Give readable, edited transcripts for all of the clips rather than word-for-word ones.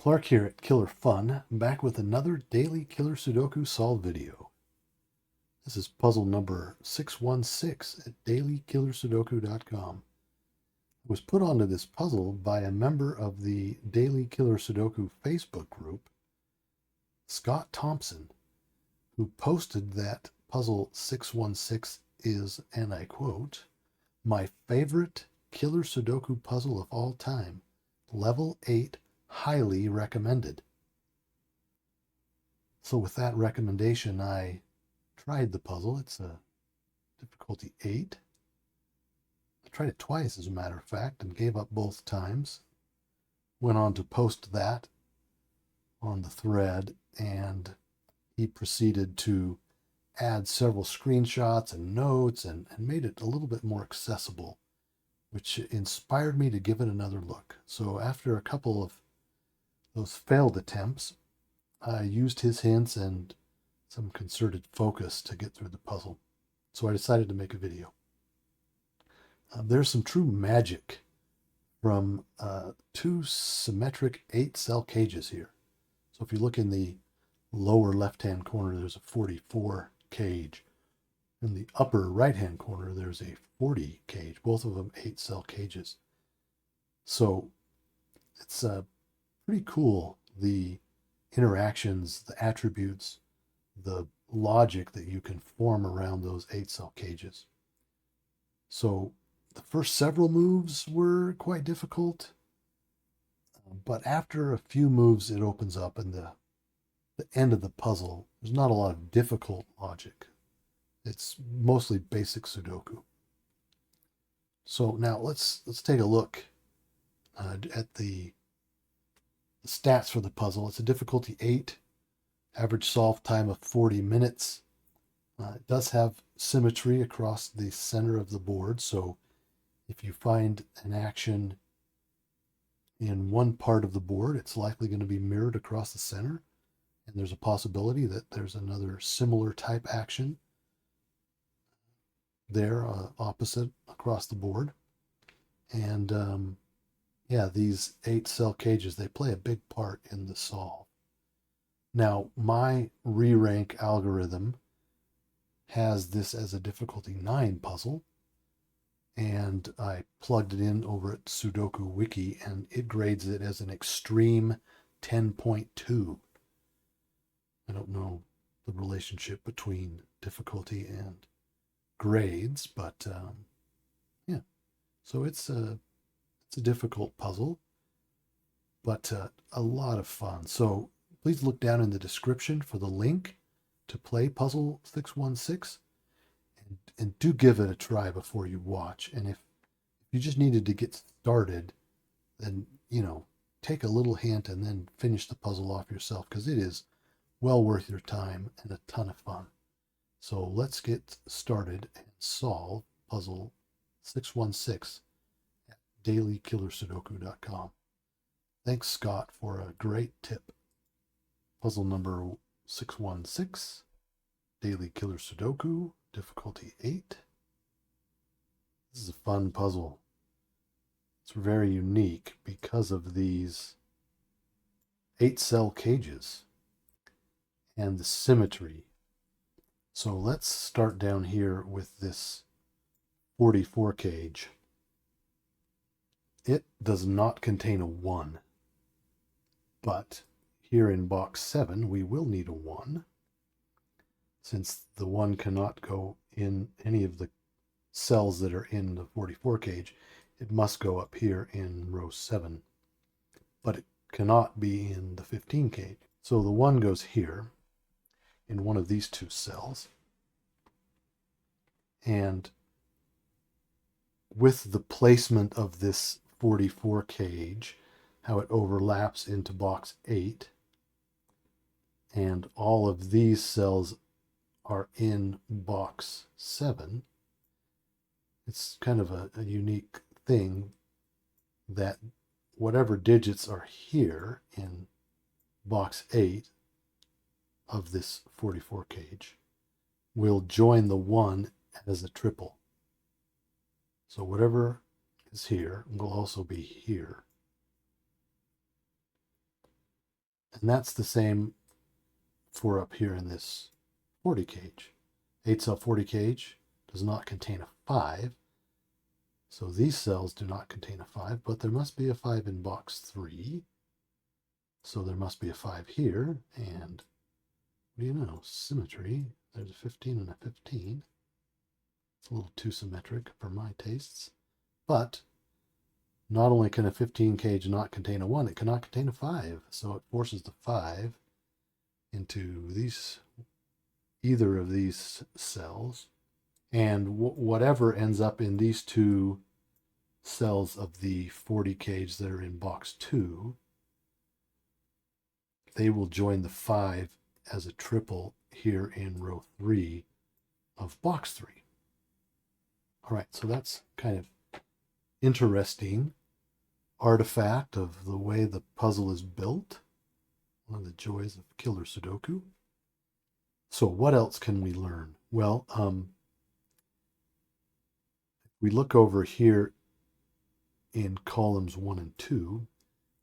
Clark here at Killer Fun, back with another daily Killer Sudoku solve video. This is puzzle number 616 at dailykillersudoku.com. It was put onto this puzzle by a member of the Daily Killer Sudoku Facebook group, Scott Thompson, who posted that puzzle 616 is, and I quote, "my favorite Killer Sudoku puzzle of all time, level 8, highly recommended." So with that recommendation, I tried the puzzle. It's a difficulty 8. I tried it twice, as a matter of fact, and gave up both times. Went on to post that on the thread, and he proceeded to add several screenshots and notes and made it a little bit more accessible, which inspired me to give it another look. So after a couple of those failed attempts, I used his hints and some concerted focus to get through the puzzle. So I decided to make a video. There's some true magic from two symmetric 8-cell cages here. So if you look in the lower left-hand corner, there's a 44 cage. In the upper right-hand corner, there's a 40 cage, both of them 8-cell cages. So it's pretty cool, the interactions, the attributes, the logic that you can form around those 8-cell cages. So the first several moves were quite difficult, but after a few moves it opens up, and the end of the puzzle, there's not a lot of difficult logic. It's mostly basic Sudoku. So now let's take a look at the stats for the puzzle. It's a difficulty 8, average solve time of 40 minutes. It does have symmetry across the center of the board, so if you find an action in one part of the board, it's likely going to be mirrored across the center, and there's a possibility that there's another similar type action there opposite across the board. And yeah, these 8-cell cages, they play a big part in the solve. Now, my re-rank algorithm has this as a difficulty 9 puzzle, and I plugged it in over at Sudoku Wiki, and it grades it as an extreme 10.2. I don't know the relationship between difficulty and grades, but yeah. So it's a difficult puzzle, but a lot of fun. So please look down in the description for the link to play puzzle 616, and do give it a try before you watch. And if you just needed to get started, then, take a little hint and then finish the puzzle off yourself, because it is well worth your time and a ton of fun. So let's get started and solve puzzle 616 at dailykillersudoku.com. Thanks, Scott, for a great tip. Puzzle number 616, Daily Killer Sudoku, difficulty 8. This is a fun puzzle. It's very unique because of these 8-cell cages and the symmetry. So let's start down here with this 44 cage. It does not contain a 1, but here in box 7 we will need a 1, since the 1 cannot go in any of the cells that are in the 44 cage. It must go up here in row 7, but it cannot be in the 15 cage. So the 1 goes here in one of these two cells, and with the placement of this 44 cage, how it overlaps into box 8, and all of these cells are in box 7, it's kind of a unique thing that whatever digits are here in box 8 of this 44 cage will join the 1 as a triple. So whatever is here will also be here. And that's the same for up here in this 40 cage. 8 cell 40 cage does not contain a 5. So these cells do not contain a 5, but there must be a 5 in box 3. So there must be a 5 here. And what do you know? Symmetry. There's a 15 and a 15. It's a little too symmetric for my tastes. But not only can a 15 cage not contain a 1, it cannot contain a 5. So it forces the 5 into either of these cells. And whatever ends up in these two cells of the 40 cage that are in box 2, they will join the 5 as a triple here in row 3 of box 3. All right, so that's kind of interesting artifact of the way the puzzle is built. One of the joys of killer Sudoku. So what else can we learn? Well, we look over here in columns 1 and 2.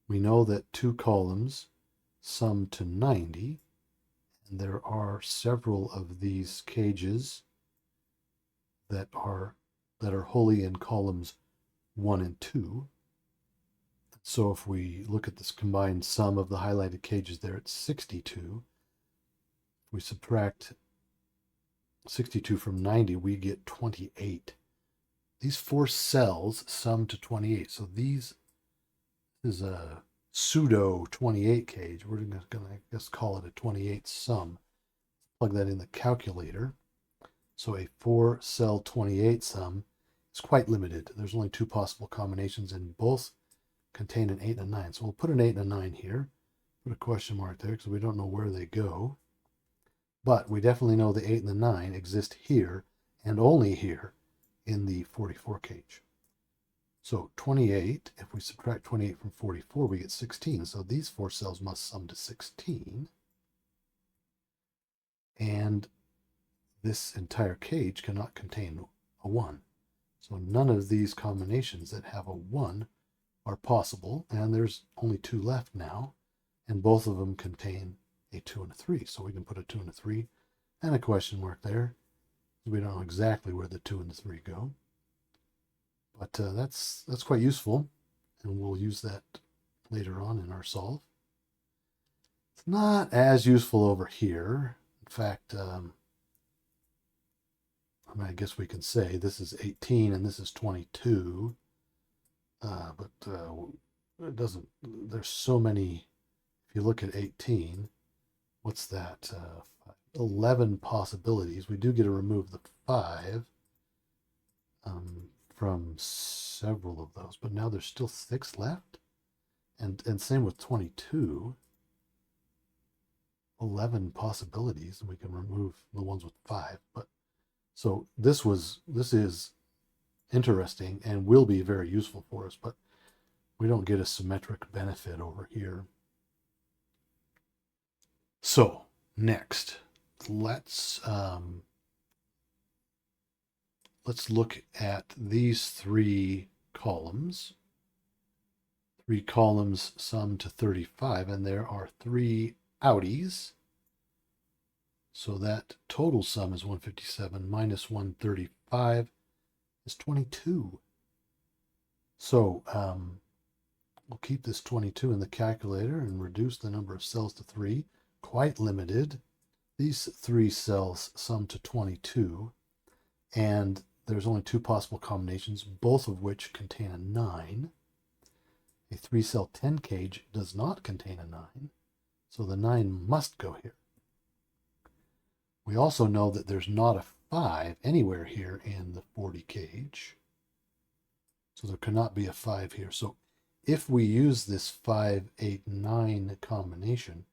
We know that 2 columns sum to 90, and there are several of these cages that are wholly in columns 1 and 2. So if we look at this combined sum of the highlighted cages there, it's 62. If we subtract 62 from 90, we get 28. These 4 cells sum to 28. So this is a pseudo 28 cage. We're going to, I guess, call it a 28 sum. Plug that in the calculator. So a 4-cell 28 sum is quite limited. There's only 2 possible combinations, and both contain an 8 and a 9. So we'll put an 8 and a 9 here. Put a question mark there because we don't know where they go. But we definitely know the 8 and the 9 exist here and only here in the 44 cage. So 28, if we subtract 28 from 44, we get 16. So these 4 cells must sum to 16. And this entire cage cannot contain a 1. So none of these combinations that have a 1 are possible. And there's only 2 left now. And both of them contain a 2 and a 3. So we can put a 2 and a 3 and a question mark there. We don't know exactly where the 2 and the 3 go. But that's quite useful, and we'll use that later on in our solve. It's not as useful over here. In fact, I guess we can say this is 18 and this is 22. But it doesn't, there's so many. If you look at 18, what's that? 11 possibilities. We do get to remove the 5 from several of those, but now there's still 6 left. And same with 22. 11 possibilities, and we can remove the ones with 5. But so this is interesting and will be very useful for us, but we don't get a symmetric benefit over here. So next, let's look at these 3 columns. 3 columns sum to 35, and there are 3 outies. So that total sum is 157 minus 135 is 22. So we'll keep this 22 in the calculator and reduce the number of cells to 3. Quite limited. These 3 cells sum to 22, and there's only 2 possible combinations, both of which contain a 9. A 3-cell 10 cage does not contain a 9, so the 9 must go here. We also know that there's not a 5 anywhere here in the 40 cage, so there cannot be a 5 here. So if we use this 5, 8, 9 combination,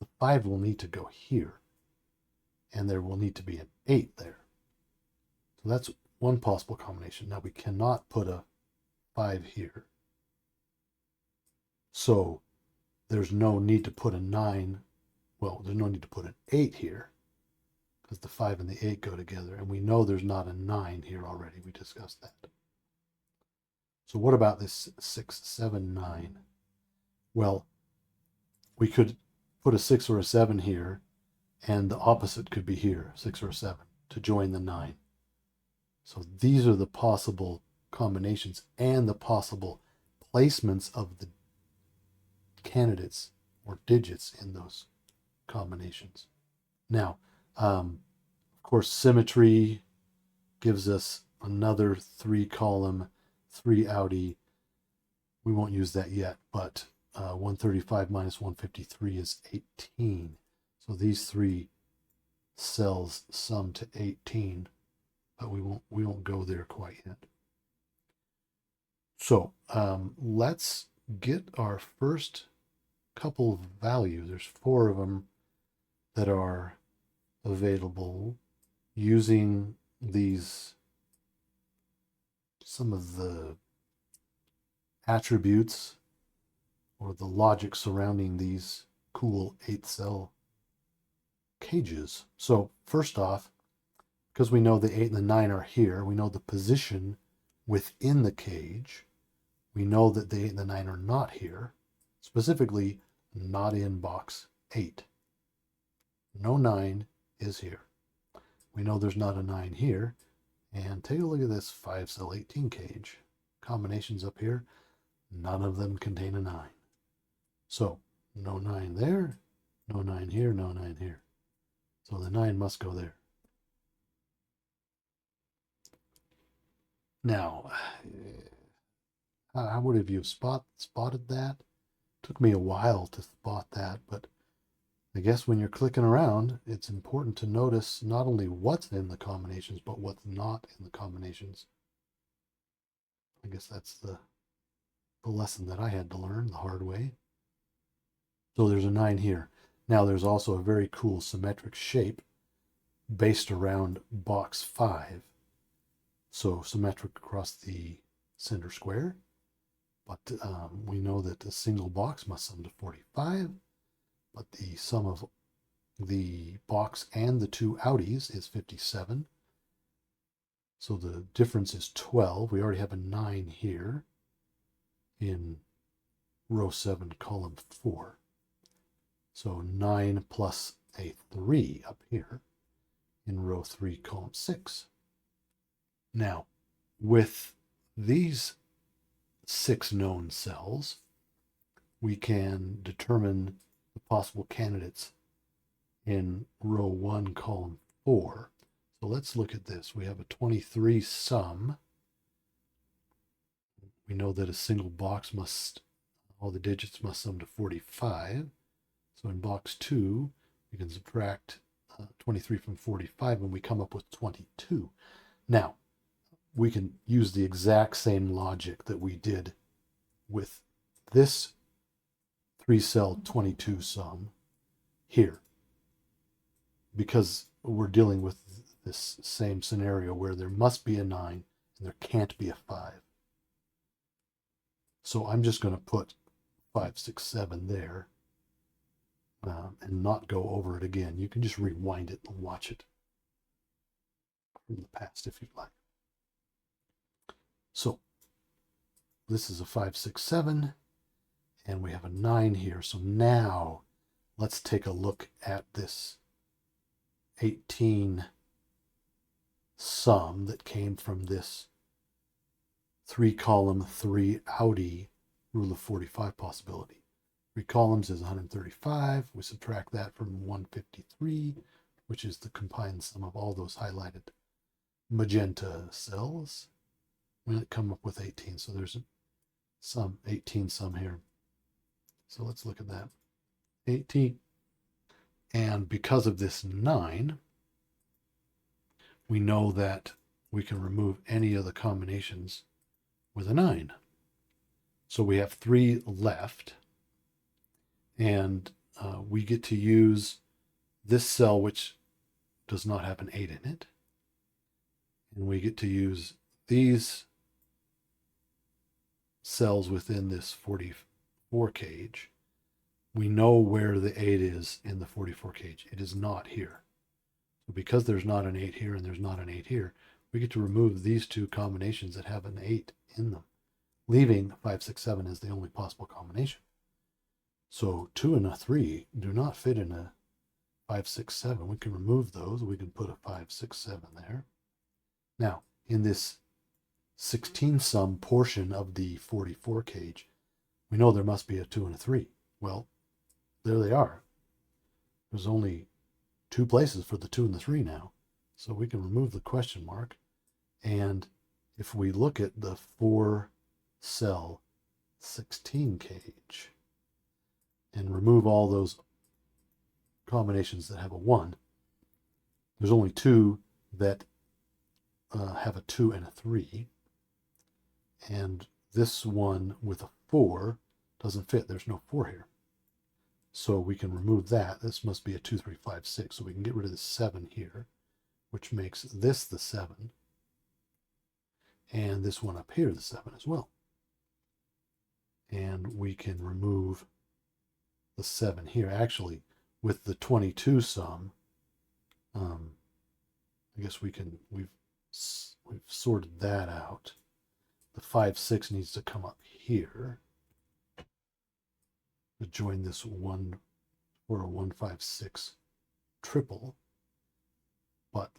the 5 will need to go here, and there will need to be an 8 there. So that's one possible combination. Now we cannot put a 5 here. So there's no need to put a 9. Well, there's no need to put an 8 here because the 5 and the 8 go together. And we know there's not a 9 here already. We discussed that. So what about this 6, 7, 9? Well, we could put a 6 or a 7 here, and the opposite could be here, 6 or a 7, to join the 9. So these are the possible combinations and the possible placements of the candidates or digits in those combinations. Now, of course, symmetry gives us another 3-column, 3 outie. We won't use that yet, but 135 minus 153 is 18. So these 3 cells sum to 18, but we won't go there quite yet. So let's get our first couple of values. There's 4 of them that are available using these, some of the attributes or the logic surrounding these cool 8-cell cages. So first off, because we know the 8 and the 9 are here, we know the position within the cage. We know that the 8 and the 9 are not here, specifically not in box 8. No 9 is here. We know there's not a 9 here. And take a look at this 5-cell 18 cage. Combinations up here, none of them contain a 9. So no 9 there, no 9 here, no 9 here. So the 9 must go there. Now, how would you have spotted that? Took me a while to spot that, but I guess when you're clicking around, it's important to notice not only what's in the combinations, but what's not in the combinations. I guess that's the lesson that I had to learn the hard way. So there's a 9 here. Now there's also a very cool symmetric shape based around box 5. So symmetric across the center square. But we know that a single box must sum to 45. But the sum of the box and the 2 outies is 57. So the difference is 12. We already have a 9 here in row 7, column 4. So 9 plus a 3 up here in row 3, column 6. Now, with these 6 known cells, we can determine the possible candidates in row 1, column 4. So let's look at this. We have a 23 sum. We know that a single box all the digits must sum to 45. So in box 2, we can subtract 23 from 45 and we come up with 22. Now, we can use the exact same logic that we did with this 3-cell 22 sum here, because we're dealing with this same scenario where there must be a 9 and there can't be a 5. So I'm just going to put 5, 6, 7 there and not go over it again. You can just rewind it and watch it from the past if you'd like. So this is a 5, 6, 7, and we have a 9 here. So now let's take a look at this 18 sum that came from this 3-column, 3 outie rule of 45 possibility. 3 columns is 135. We subtract that from 153, which is the combined sum of all those highlighted magenta cells. We come up with 18. So there's a 18 sum here. So let's look at that. 18. And because of this 9, we know that we can remove any of the combinations with a 9. So we have 3 left. And we get to use this cell, which does not have an 8 in it. And we get to use these cells within this 44 cage. We know where the 8 is in the 44 cage. It is not here. So because there's not an 8 here and there's not an 8 here, we get to remove these 2 combinations that have an 8 in them, leaving 5, 6, 7 as the only possible combination. So 2 and a 3 do not fit in a 5, 6, 7. We can remove those. We can put a 5, 6, 7 there. Now, in this 16 sum portion of the 44 cage, we know there must be a 2 and a 3. Well, there they are. There's only 2 places for the 2 and the 3 now. So we can remove the question mark. And if we look at the 4 cell 16 cage and remove all those combinations that have a 1, there's only 2 that have a 2 and a 3. And this one with a 4 doesn't fit. There's no 4 here. So we can remove that. This must be a 2, 3, 5, 6. So we can get rid of the 7 here, which makes this the 7. And this one up here, the 7 as well. And we can remove the 7 here. Actually, with the 22 sum, I guess we've sorted that out. The 5, 6 needs to come up here to join this 1 or a 1, 5, 6 triple. But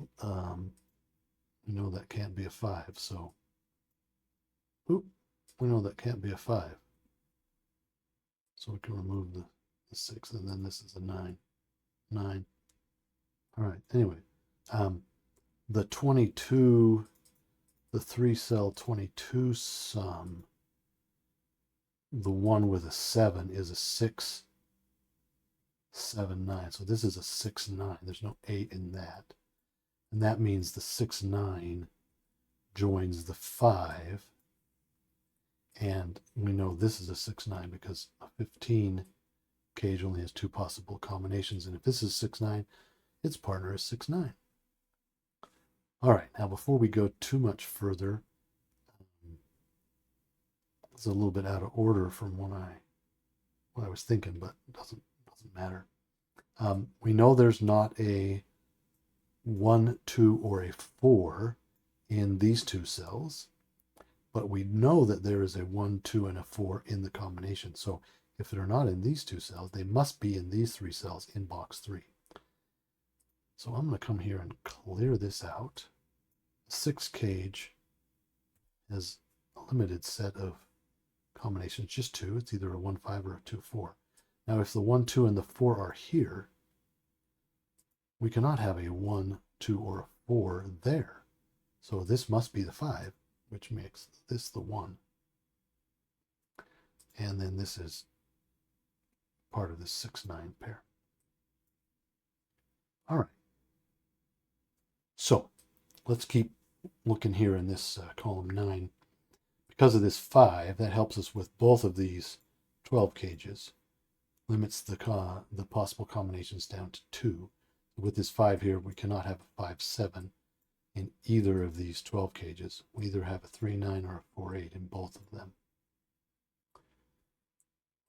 we know that can't be a 5, so we know that can't be a 5. So we can remove the 6, and then this is a 9. 9. All right, anyway, the 22, the 3 cell 22 sum, the one with a 7 is a 6, 7, 9. So this is a 6, 9. There's no 8 in that. And that means the 6, 9 joins the 5. And we know this is a 6, 9 because a 15 cage only has 2 possible combinations. And if this is 6, 9, its partner is 6, 9. All right, now before we go too much further, it's a little bit out of order from what I was thinking, but it doesn't matter. We know there's not a 1, 2, or a 4 in these 2 cells, but we know that there is a 1, 2, and a 4 in the combination. So if they're not in these 2 cells, they must be in these 3 cells in box 3. So I'm going to come here and clear this out. The 6 cage has a limited set of combinations, just 2. It's either a 1, 5 or a 2, 4. Now, if the 1, 2, and the 4 are here, we cannot have a 1, 2, or a 4 there. So this must be the 5, which makes this the 1. And then this is part of this 6, 9 pair. All right. So let's keep looking here in this column 9. Because of this 5, that helps us with both of these 12 cages. Limits the possible combinations down to 2. With this 5 here, we cannot have a 5, 7 in either of these 12 cages. We either have a 3, 9 or a 4, 8 in both of them.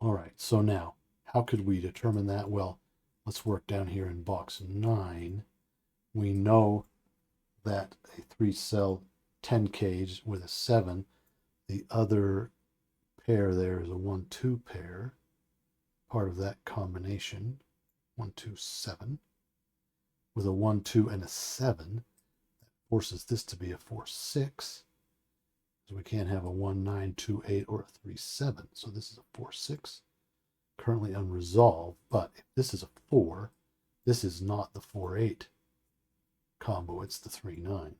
All right, so now, how could we determine that? Well, let's work down here in box 9. We know that a 3 cell 10 cage with a 7, the other pair there is a 1, 2 pair, part of that combination, 1, 2, 7, with a 1, 2, and a 7. That forces this to be a 4, 6. So we can't have a 1, 9, 2, 8, or a 3, 7. So this is a 4, 6, currently unresolved. But if this is a 4, this is not the 4, 8 combo. It's the 3, 9.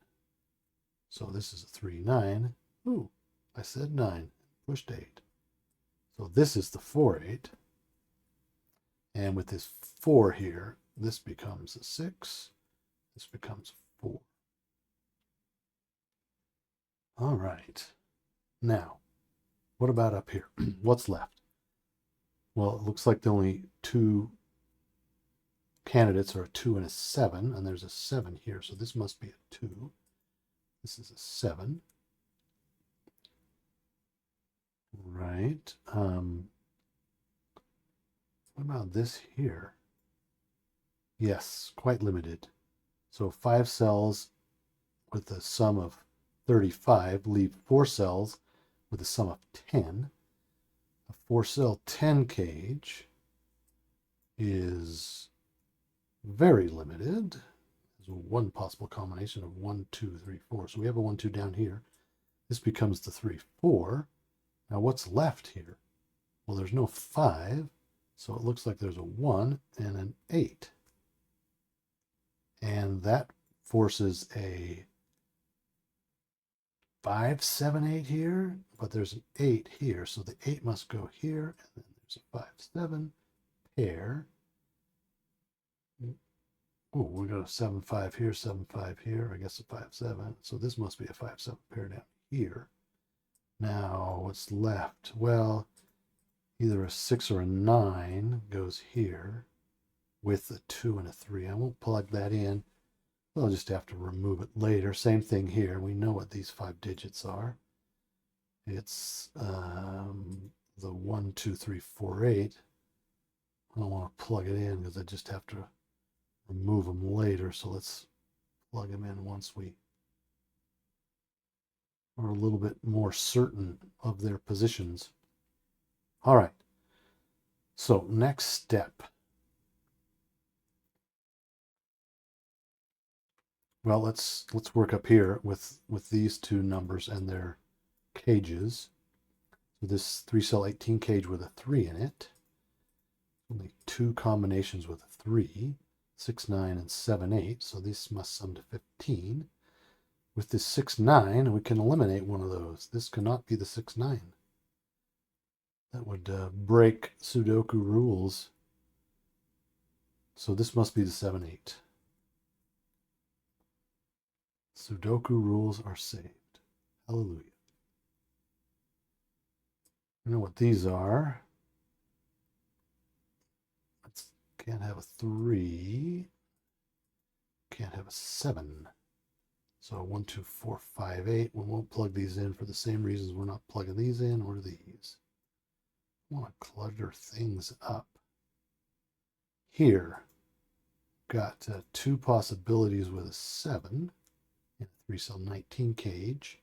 So this is a 3, 9. Ooh, I said 9, pushed 8. So this is the 4, 8. And with this 4 here, this becomes a 6. This becomes 4. All right. Now, what about up here? What's left? Well, it looks like the only 2 candidates are a 2 and a 7, and there's a 7 here, so this must be a 2. This is a 7. Right. What about this here? Yes, quite limited. So 5 cells with a sum of 35 leave 4 cells with a sum of 10. A 4 cell 10 cage is very limited. There's one possible combination of 1, 2, 3, 4. So we have a 1, 2 down here. This becomes the 3, 4. Now what's left here? Well, there's no 5, so it looks like there's a 1 and an 8. And that forces a 5, 7, 8 here, but there's an 8 here, so the 8 must go here, and then there's a 5, 7 pair. Oh, we got a 7, 5 here, 7, 5 here, I guess a 5, 7. So this must be a 5, 7 pair down here. Now, what's left? Well, either a 6 or a 9 goes here with a 2 and a 3. I won't plug that in. I'll just have to remove it later. Same thing here. We know what these 5 digits are. It's the 1, 2, 3, 4, 8. I don't want to plug it in because I just have to remove them later. So let's plug them in once we are a little bit more certain of their positions. All right. So next step. Well, let's work up here with these two numbers and their cages. So this 3-cell 18 cage with a 3 in it. Only 2 combinations with a 3, 6, 9, and 7, 8. So this must sum to 15. With this 6, 9, we can eliminate one of those. This cannot be the 6, 9. That would break Sudoku rules. So this must be the 7, 8. Sudoku rules are saved. Hallelujah. You know what these are. Can't have a 3. Can't have a 7. So 1, 2, 4, 5, 8. We won't plug these in for the same reasons we're not plugging these in or these. I want to clutter things up. Here, got 2 possibilities with a 7 in a 3-cell 19 cage.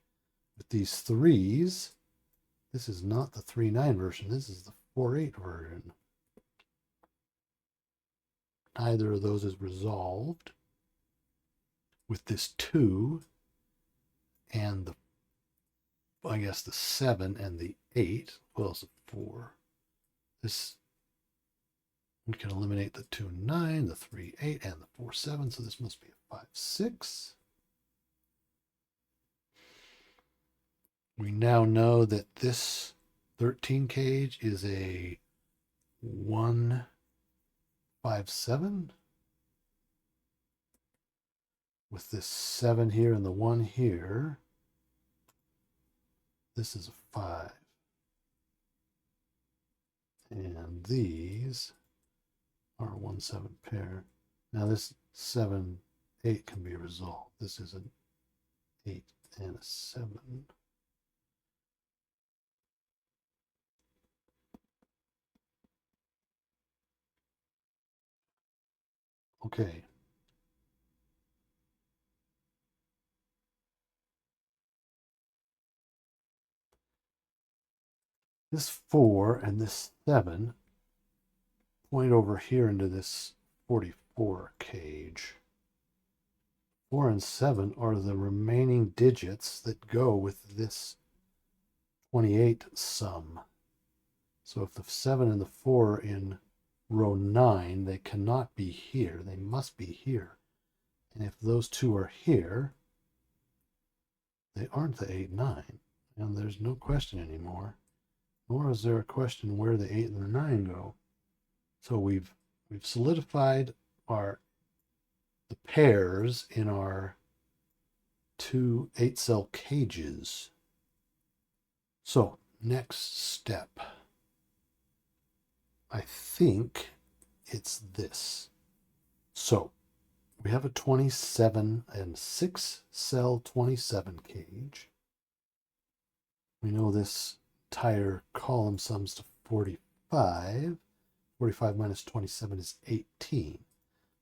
With these 3s, this is not the 3-9 version. This is the 4-8 version. Neither of those is resolved. With this 2 and the, I guess the 7 and the 8, what else? 4. This, we can eliminate the 2, 9, the 3, 8, and the 4, 7. So this must be a 5, 6. We now know that this 13 cage is a 1, 5, 7. With this 7 here and the 1 here, this is a 5. And these are a 1, 7 pair. Now this 7, 8 can be resolved. This is an 8 and a 7. Okay. This 4 and this 7 point over here into this 44 cage. 4 and 7 are the remaining digits that go with this 28 sum. So if the 7 and the 4 are in row 9, they cannot be here. They must be here. And if those 2 are here, they aren't the 8, 9. And there's no question anymore. Nor is there a question where the 8 and the 9 go. So we've solidified the pairs in our 2 8-cell cages. So next step, I think it's this. So we have a 27 and 6-cell 27 cage. We know this entire column sums to 45. 45 minus 27 is 18.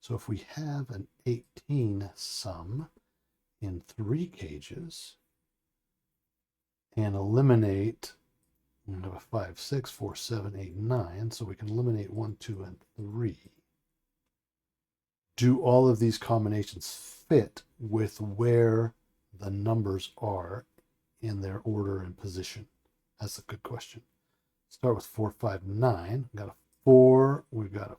So if we have an 18 sum in 3 cages and eliminate We have a 5, 6, 4, 7, 8, 9. So we can eliminate 1, 2, and 3. Do all of these combinations fit with where the numbers are in their order and position? That's a good question. Start with 4, 5, 9. We got a 4, we've got a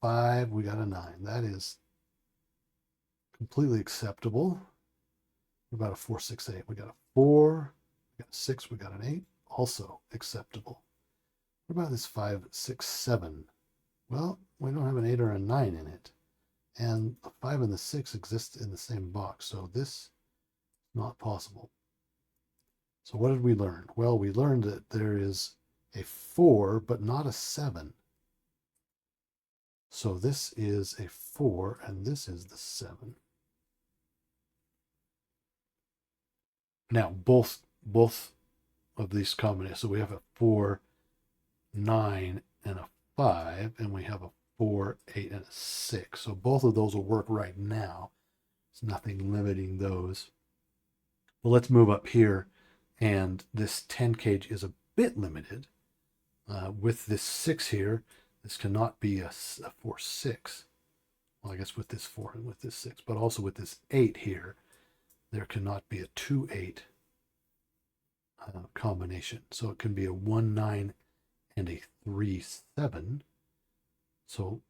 5, we got a 9. That is completely acceptable. What about a 4, 6, 8? We got a 4, we got a 6, we got an 8. Also acceptable. What about this 5, 6, 7? Well, we don't have an 8 or a 9 in it. And the 5 and the 6 exist in the same box. So this is not possible. So what did we learn? Well, we learned that there is a 4, but not a 7. So this is a 4, and this is the 7. Now, both of these combinations, so we have a 4, 9, and a 5, and we have a 4, 8, and a 6. So both of those will work right now. There's nothing limiting those. Well, let's move up here, and this 10 cage is a bit limited. With this 6 here, this cannot be a 4, 6. Well, I guess with this 4 and with this 6, but also with this 8 here, there cannot be a 2, 8 combination. So it can be a 1, 9, and a 3, 7. So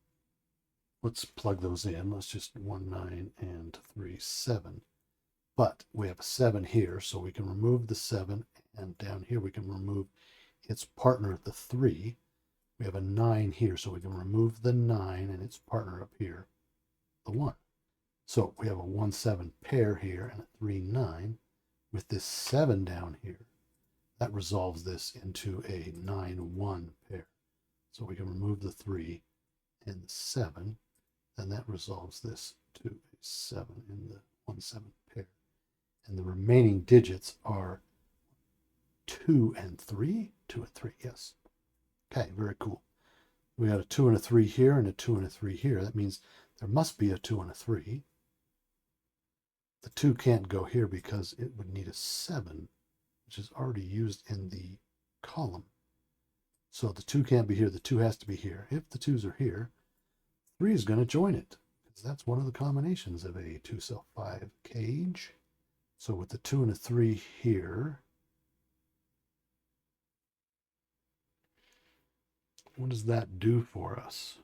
let's plug those in. Let's just 1, 9, and 3, 7. But we have a 7 here, so we can remove the 7, and down here we can remove its partner, the 3. We have a 9 here, so we can remove the 9 and its partner up here, the 1. So we have a 1, 7 pair here and a 3, 9 with this 7 down here. That resolves this into a 9, 1 pair. So we can remove the 3 and the 7, and that resolves this to a 7 in the 1, 7 pair. And the remaining digits are 2 and 3. 2 and 3, yes. Okay, very cool. We got a 2 and a 3 here and a 2 and a 3 here. That means there must be a 2 and a 3. The 2 can't go here because it would need a 7, which is already used in the column. So the 2 can't be here. The 2 has to be here. If the 2s are here, 3 is going to join it, because that's one of the combinations of a 2 cell 5 cage. So with the 2 and a 3 here, what does that do for us?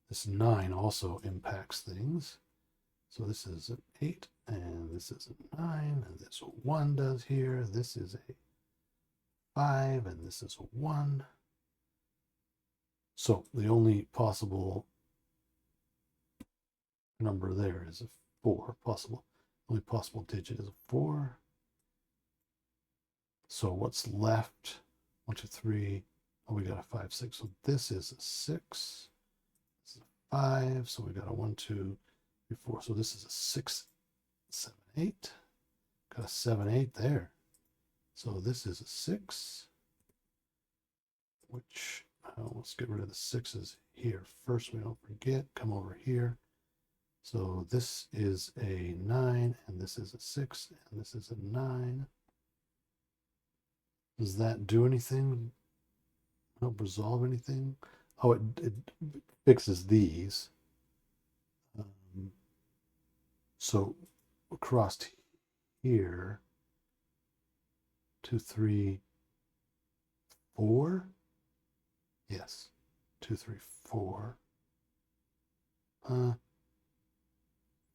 This 9 also impacts things. So this is an 8, and this is a 9, and this 1 does here. This is a 5, and this is a 1. So the only possible number there is a 4. Only possible digit is a 4. So what's left? 1, 2, 3. Oh, we got a 5, 6. So this is a 6. This is a 5. So we got a 1, 2, 3, 4. So this is a 6, 7, 8. Got a 7, 8 there. So this is a 6, which let's get rid of the 6s here first. We don't forget. Come over here. So this is a 9, and this is a 6, and this is a 9. Does that do anything? Help resolve anything? Oh, it fixes these. So across here, 2, 3, 4. Yes, 2, 3, 4.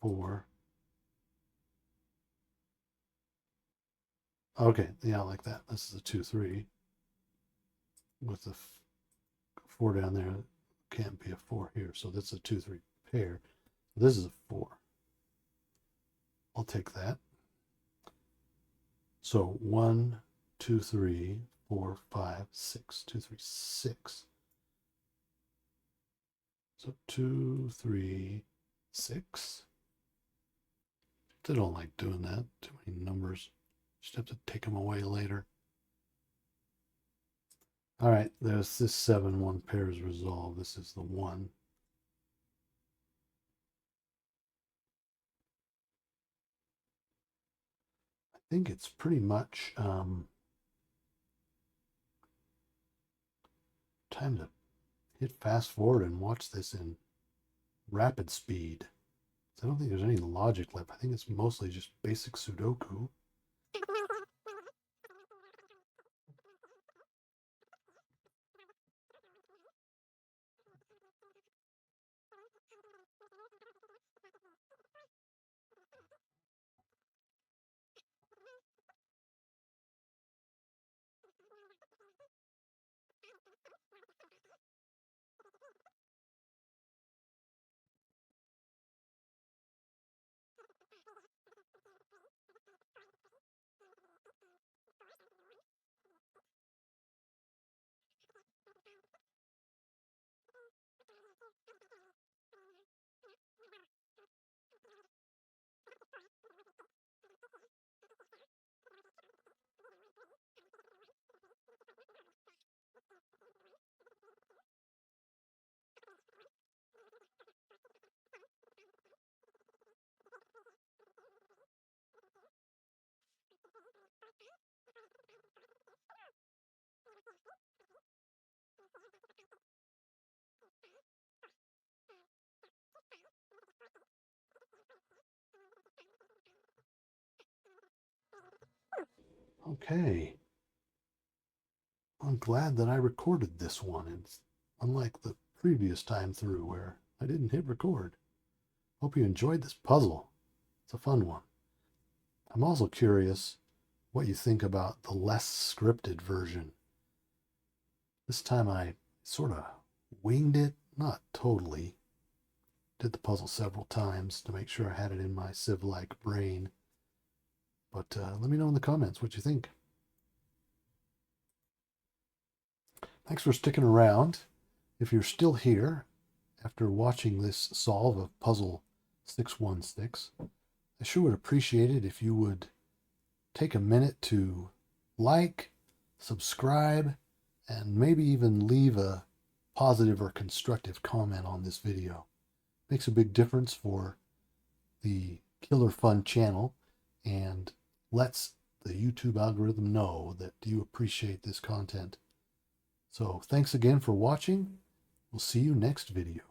4. Okay, yeah, like that. This is a 2, 3. With the 4 down there, can't be a 4 here. So that's a 2, 3 pair. This is a 4. I'll take that. So 1, 2, 3, 4, 5, 6. 2, 3, 6. So 2, 3, 6. I don't like doing that. Too many numbers. Just have to take them away later. All right, there's this 7, 1 pair is resolved. This is the 1. I think it's pretty much time to hit fast forward and watch this in rapid speed. So I don't think there's any logic left. I think it's mostly just basic Sudoku. Okay. I'm glad that I recorded this one. It's unlike the previous time through where I didn't hit record. Hope you enjoyed this puzzle. It's a fun one. I'm also curious what you think about the less scripted version. This time I sort of winged it, not totally. Did the puzzle several times to make sure I had it in my Civ-like brain. But let me know in the comments what you think. Thanks for sticking around. If you're still here after watching this solve of puzzle 616, I sure would appreciate it if you would take a minute to like, subscribe, and maybe even leave a positive or constructive comment on this video. Makes a big difference for the Killer Fun channel and lets the YouTube algorithm know that you appreciate this content. So thanks again for watching. We'll see you next video.